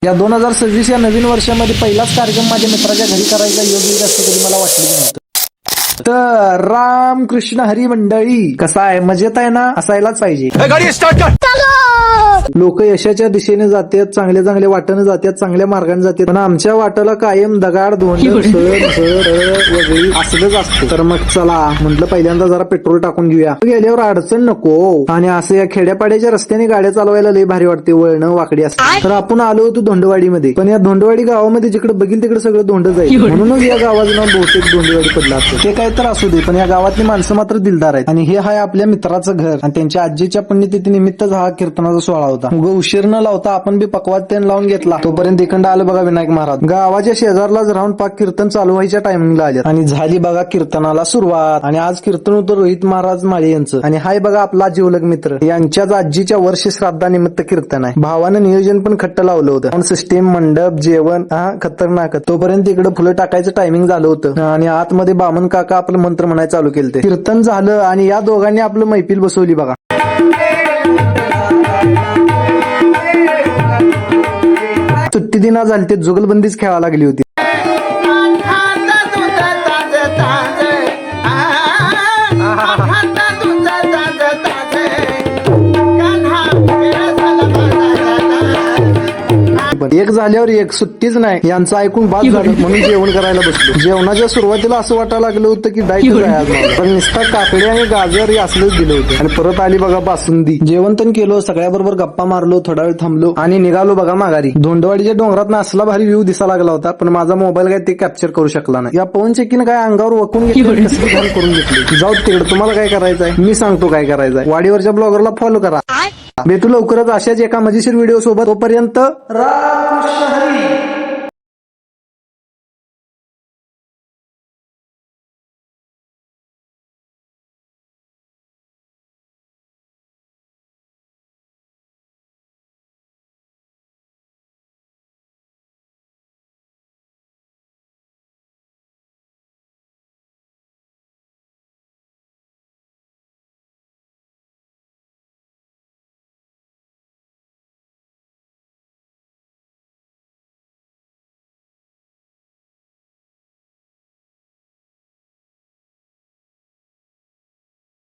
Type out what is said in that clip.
या 2026 या नवीन वर्षामध्ये पहिलाच कार्यक्रम माझ्या मित्राच्या घरी करायचा योग येईल असं कधी मला वाटलं नव्हतं. तर रामकृष्ण हरी मंडळी, कसा आहे, मजेत आहे ना? असायलाच पाहिजे. गाडी स्टार्ट कर. लोक यशाच्या दिशेने जातात, चांगल्या चांगल्या वाटेने जातात, चांगल्या मार्गाने जातात, पण आमच्या वाटेला कायम दगाड धोंड वगैरे असलंच असतं. तर मग चला म्हटलं पहिल्यांदा जरा पेट्रोल टाकून घेऊया, गेल्यावर अडचण नको. आणि असं या खेड्यापाड्याच्या रस्त्याने गाड्या चालवायला लई भारी वाटते, वळणं वाकडी असते. तर आपण आलो होतो धोंडवाडीमध्ये, पण या धोंडवाडी गावामध्ये जिकडे बघील तिकडे सगळं धोंड जाईल, म्हणूनच या गावाचं नाव बहुतेक धोंडवाडी पडलं असतं. ते काय तर असू दे, पण या गावातली माणसं मात्र दिलदार आहेत. आणि हे आहे आपल्या मित्राचं घर, आणि त्यांच्या आजीच्या पुण्यतिथी निमित्तच हा कीर्तनाचा सोहळा होता. उगा उशीर न लावता आपण बी पकवात तेन लावून घेतला. तोपर्यंत इकडं आलं बघा विनायक महाराज. गावाच्या शेजारलाच राहून पाक कीर्तन चालू व्हायच्या टायमिंगला आले, आणि झाली बघा कीर्तनाला सुरुवात. आणि आज कीर्तन होतं रोहित महाराज माळी यांचं, आणि हाय बघा आपला जिवलग मित्र, यांच्याच आजीच्या वर्ष श्राद्धानिमित्त कीर्तन आहे. भावानं नियोजन पण खट्ट लावलं होतं, सिस्टीम, मंडप, जेवण, हा खतरनाक. तोपर्यंत इकडे फुलं टाकायचं टायमिंग झालं होतं, आणि आतमध्ये बामन काका आपलं मंत्र म्हणायला चालू केलं. कीर्तन झालं आणि या दोघांनी आपलं मैफिल बसवली बघा. सुट्टी दिना झाली ते जुगलबंदीच खेळायला लागली होती. एक झाल्यावर एक, सुट्टीच नाही. यांचं ऐकून बाद झालं, म्हणून जेवण करायला बसलो. जेवणाच्या सुरुवातीला असं वाटायला लागलं होतं की डायट आहे, पण नुसता काकडी आणि गाजर हे असलंच दिलं होतं. आणि परत आली बघा बासुंदी. जेवण पण केलो, सगळ्याबरोबर गप्पा मारलो, थोडा वेळ थांबलो आणि निघालो बघा माघारी. धोंडवाडीच्या डोंगरात असला भारी व्ह्यू दिसा लागला होता, पण माझा मोबाईल काय ते कॅप्चर करू शकला नाही. या पवन चेकीनं काय अंगावर वकून घेतली, कसली घाण करून घेतली. जाऊ तिकडे, तुम्हाला काय करायचंय मी सांगतो काय करायचंय. वाडीवरच्या ब्लॉगरला फॉलो करा. भेटू लवकरच अशाच एका मजेशीर व्हिडिओ सोबत. तोपर्यंत